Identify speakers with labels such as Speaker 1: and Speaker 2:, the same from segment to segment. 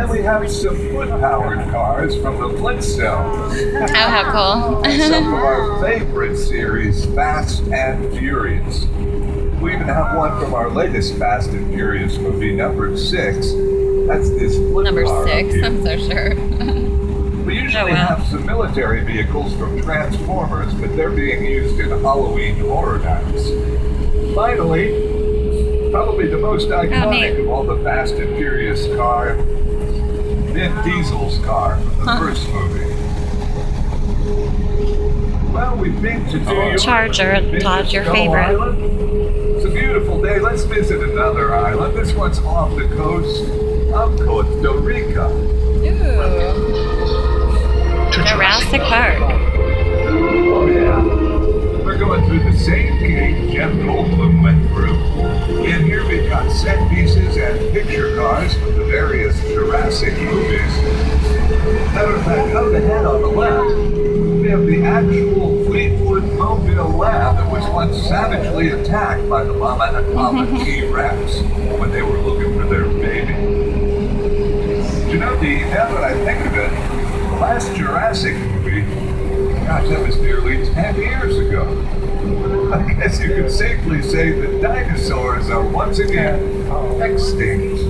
Speaker 1: And we have some foot-powered cars from the Flintstones.
Speaker 2: Oh, how cool.
Speaker 1: Some of our favorite series, Fast and Furious. We even have one from our latest Fast and Furious movie, number 6. That's this flip
Speaker 2: Number
Speaker 1: car
Speaker 2: 6, I'm so sure.
Speaker 1: We usually have some military vehicles from Transformers, but they're being used in Halloween horror nights. Finally, probably the most iconic of all the Fast and Furious car, Vin Diesel's car from the first movie. Well, we've been to New York.
Speaker 2: Charger, Todd, your favorite.
Speaker 1: Island. It's a beautiful day. Let's visit another island. This one's off the coast of Costa Rica.
Speaker 2: Jurrassic Park.
Speaker 1: Oh yeah. We're going through the same gate Jeff Goldblum went through. In here we've got set pieces and picture cars from the various Jurassic movies. Matter of fact, up ahead on the left, we have the actual Fleetwood Mobile lab that was once savagely attacked by the Mama and Papa T-Rex when they were looking for their baby. You know, now that I think of it, the last Jurassic movie, gosh, that was nearly 10 years ago. I guess you could safely say that dinosaurs are once again extinct.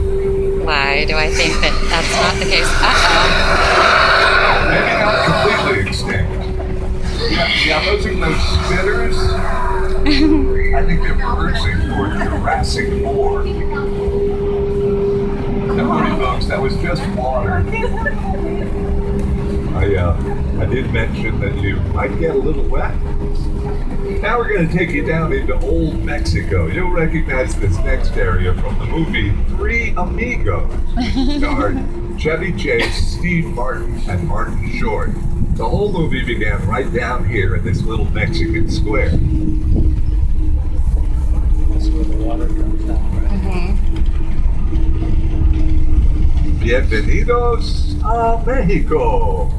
Speaker 2: Why do I think that that's not the case?
Speaker 1: Maybe not completely extinct. Yeah, those are those spitters. I think they're reversing toward Jurassic Park. Don't worry, folks, that was just water. I did mention that you might get a little wet. Now we're going to take you down into Old Mexico. You'll recognize this next area from the movie Three Amigos, starred Chevy Chase, Steve Martin, and Martin Short. The whole movie began right down here in this little Mexican square.
Speaker 3: That's where the water comes down, right?
Speaker 1: Bienvenidos a Mexico.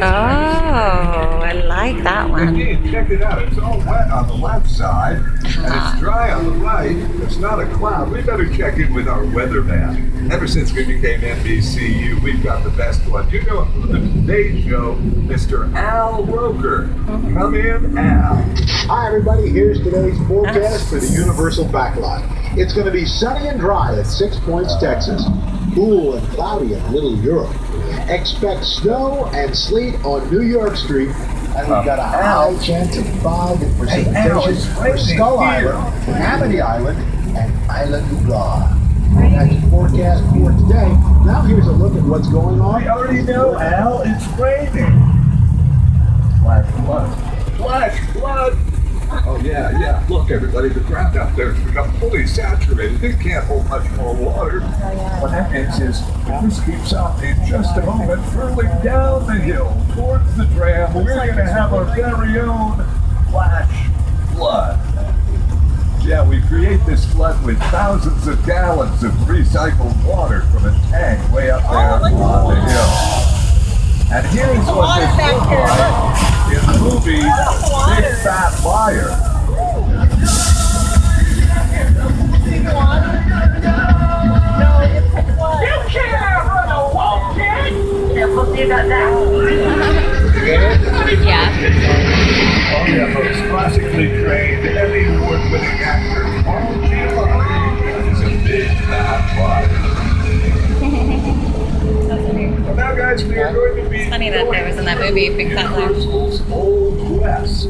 Speaker 2: Oh, I like that one.
Speaker 1: Indeed, check it out. It's all wet on the left side, and it's dry on the right. There's not a cloud. We better check in with our weatherman. Ever since we became NBCU, we've got the best one. You know him from the Today Show, Mr. Al Roker. Come in, Al.
Speaker 4: Hi, everybody. Here's today's forecast for the Universal Backlot. It's going to be sunny and dry at 6 Points, Texas. Cool and cloudy in Little Europe. Expect snow and sleet on New York Street. And we've got a high chance of fog and precipitation for Skull Island, Amity Island, and Isla Nublar. That's the forecast for today. Now here's a look at what's going on.
Speaker 1: I already know, Al. It's raining. Flash flood. Flash flood. Oh, yeah. Look, everybody, the ground out there has become fully saturated. It can't hold much more water. What that means is, if this keeps up, in just a moment, hurling down the hill towards the Tram, we're going to have our very own flash flood. Yeah, we create this flood with thousands of gallons of recycled water from a tank way up there on the hill. And here's what this looks like in the movie Big Fat Liar.
Speaker 5: You can't run a walk, kid!
Speaker 1: You get it?
Speaker 2: Yeah.
Speaker 1: Oh yeah, folks, classically trained, Emmy Award-winning actor Paul Giamatti is a big fat liar. So now, guys, we are going to be
Speaker 2: Funny that there was in that movie, Big Fat Liar.
Speaker 1: Universal's Old West.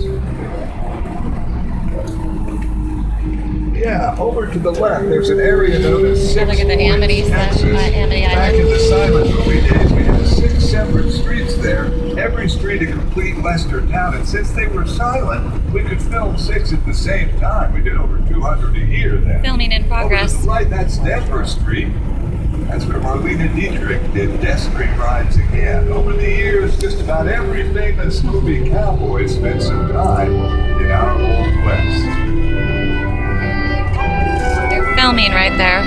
Speaker 1: Yeah, over to the left, there's an area known as Six
Speaker 2: Look at the
Speaker 1: Points,
Speaker 2: Amity
Speaker 1: Texas.
Speaker 2: Amity
Speaker 1: Back
Speaker 2: Island.
Speaker 1: in the silent movie days, we had 6 separate streets there, every street a complete western town, and since they were silent, we could film 6 at the same time. We did over 200 a year then.
Speaker 2: Filming in progress.
Speaker 1: Over to the right, that's Denver Street. That's where Marlena Dietrich did Death Street Rides again. Over the years, just about every famous movie cowboy spent some time in our Old West.
Speaker 2: They're filming right there.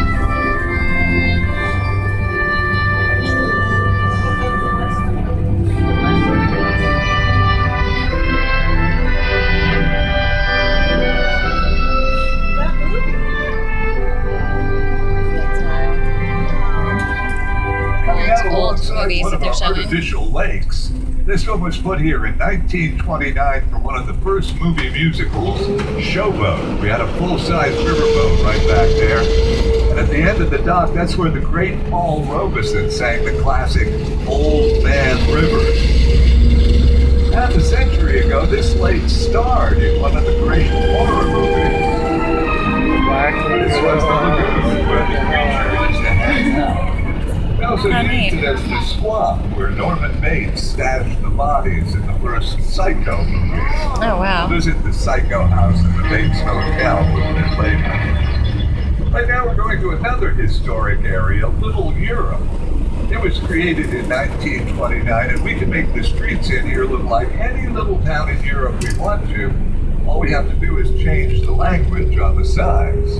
Speaker 1: artificial lakes. This one was put here in 1929 for one of the first movie musicals, Showboat. We had a full-size riverboat right back there. And at the end of the dock, that's where the great Paul Robeson sang the classic Old Man River. Half a century ago, this lake starred in one of the great horror movies. This was the lagoon where the creature used to hang out. They also used it as the swamp where Norman Bates stashed the bodies in the first Psycho movie.
Speaker 2: Oh, wow.
Speaker 1: Visit the Psycho house in the Bates Hotel a little bit later. Right now we're going to another historic area, Little Europe. It was created in 1929, and we can make the streets in here look like any little town in Europe we want to. All we have to do is change the language on the signs.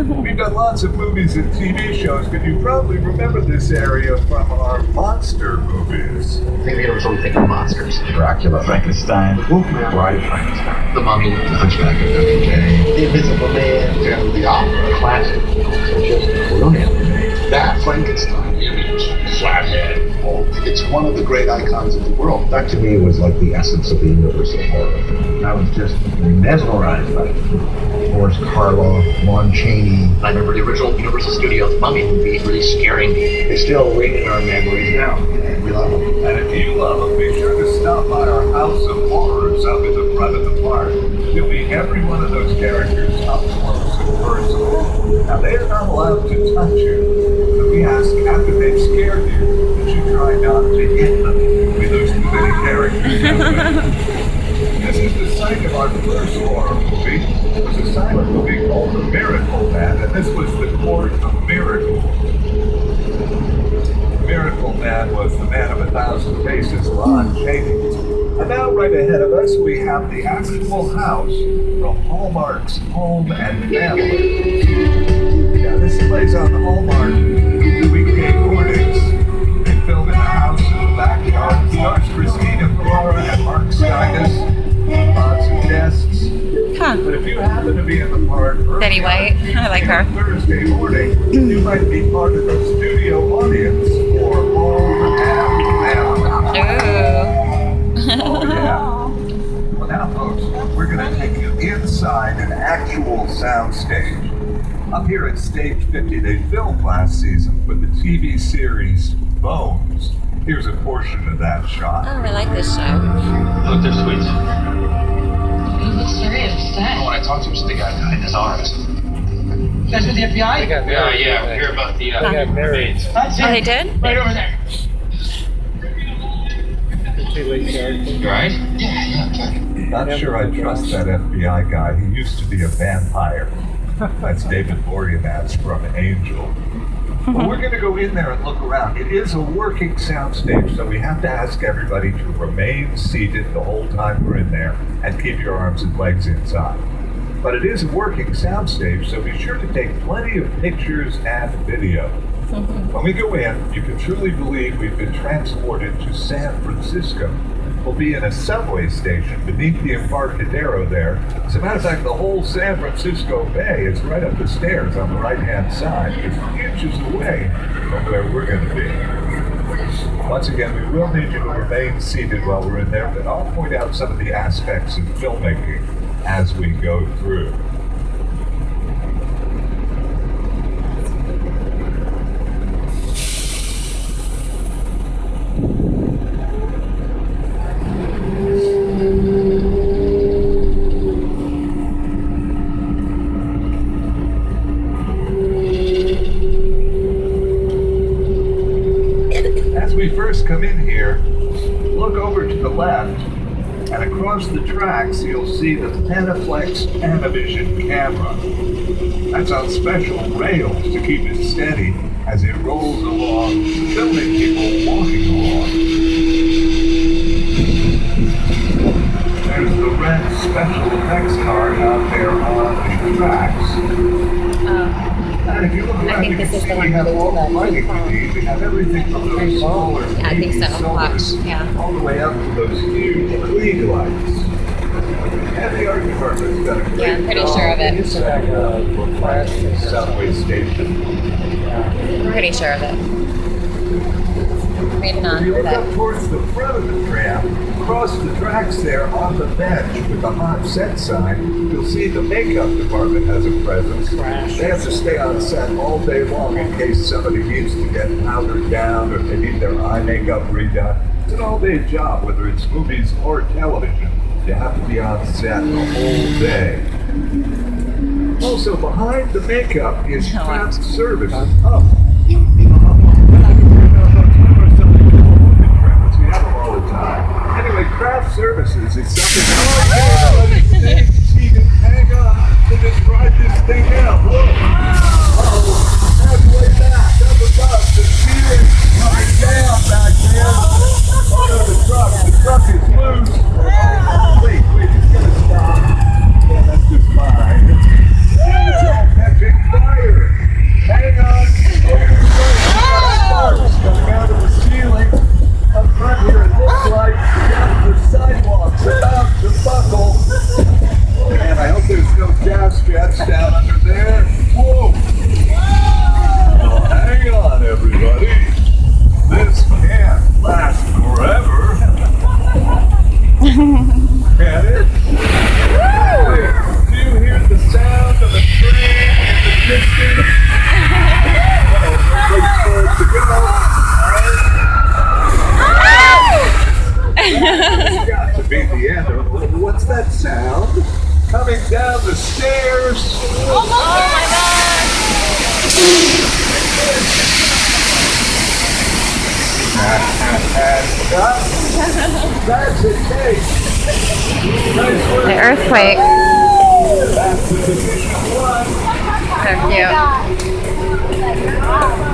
Speaker 1: We've done lots of movies and TV shows, but you probably remember this area from our monster movies.
Speaker 6: Maybe I was only thinking of monsters. Dracula, Frankenstein, Wolfman, Bride of Frankenstein, The Mummy, The Hunchback of Notre Dame, The Invisible Man, Phantom of the Opera, classic, just brilliant. That Frankenstein image, flathead. It's one of the great icons of the world. That to me was like the essence of the universal horror. I was just mesmerized by it. Boris Karloff, Lon Chaney. I remember the original Universal Studios Mummy movie really scaring me. They still ring in our memories now. We love them.
Speaker 1: And if you love them, be sure to stop by our House of Horrors up in the front of the park. You'll meet every one of those characters up close and personal. Now, they are not allowed to touch you, but we ask after they've scared you that you try not to hit them. We lose too many characters. This is the site of our first horror movie. It was a silent movie called The Miracle Man, and this was the Court of Miracles. Miracle Man was the man of 1,000 faces, Lon Chaney. And now right ahead of us, we have the actual house from Hallmark's Home and Family. Yeah, this plays on the Hallmark weekday mornings. They film in the house in the backyard. It stars Christina Ferrara and Mark Skydus. Lots of guests.
Speaker 2: Huh.
Speaker 1: But if you happen to be in the park
Speaker 2: Betty White. I like her.
Speaker 1: Thursday morning, you might be part of the studio audience for Home and Family.
Speaker 2: Ooh.
Speaker 1: Oh, yeah. Well, now, folks, we're going to take you inside an actual soundstage. Up here at Stage 50, they filmed last season with the TV series Bones. Here's a portion of that shot.
Speaker 2: Oh, I like this show.
Speaker 3: Look, they're sweet.
Speaker 7: He looks very upset.
Speaker 6: When I talked to him, the guy died in his arms.
Speaker 7: You guys with the FBI?
Speaker 3: Yeah, we hear about the
Speaker 2: They got
Speaker 3: married.
Speaker 7: That's
Speaker 2: Oh,
Speaker 7: it.
Speaker 2: they did?
Speaker 7: Right over there.
Speaker 3: You right?
Speaker 1: Not sure I trust that FBI guy. He used to be a vampire. That's David Boreanaz from Angel. But we're going to go in there and look around. It is a working soundstage, so we have to ask everybody to remain seated the whole time we're in there and keep your arms and legs inside. But it is a working soundstage, so be sure to take plenty of pictures and video. When we go in, you can truly believe we've been transported to San Francisco. We'll be in a subway station beneath the Embarcadero there. As a matter of fact, the whole San Francisco Bay is right up the stairs on the right-hand side, just inches away from where we're going to be. Once again, we will need you to remain seated while we're in there, but I'll point out some of the aspects of filmmaking as we go through. As we first come in here, look over to the left, and across the tracks you'll see the Panaflex Panavision camera. That's on special rails to keep it steady as it rolls along, filming people walking along. There's the red special effects car out there on the tracks. And if you look around, you can see we have all the lighting we need. We have everything from those smaller
Speaker 2: Yeah, I think so.
Speaker 1: silvers
Speaker 2: Yeah.
Speaker 1: all the way up to those huge Klieg lights. And the art department's done a great
Speaker 2: Yeah, I'm pretty
Speaker 1: job
Speaker 2: sure of it.
Speaker 1: inside the subway station.
Speaker 2: I'm pretty sure of it. reading
Speaker 1: If
Speaker 2: on
Speaker 1: you look
Speaker 2: that.
Speaker 1: up towards the front of the tram, across the tracks there on the bench with the hot set sign, you'll see the makeup department has a presence. They have to stay on set all day long in case somebody needs to get powdered down or they need their eye makeup redone. It's an all-day job, whether it's movies or television. You have to be on set the whole day. Also, behind the makeup is craft services. Oh. We have them all the time. Anyway, craft services is something. Oh, okay, everybody, hang on. We'll just ride this thing out. Whoa. Uh-oh. Halfway back, up above, the ceiling coming down back there. Oh no, the truck is loose. Wait, it's gonna stop. Yeah, that's just fine. It's all catching fire. Hang on. Sparks coming out of the ceiling. Up front here, it looks like the sidewalk's about to buckle. Man, I hope there's no gas jets down under there. Whoa! Well, hang on, everybody. This can't last forever. Can it? Wait, do you hear the sound of a train in the distance? Oh, wait for it to go. It's got to be the end of. What's that sound? Coming down the stairs.
Speaker 2: Oh my god!
Speaker 1: That's a cake. Nice work.
Speaker 2: The earthquake.
Speaker 1: That's the division one.
Speaker 2: So cute.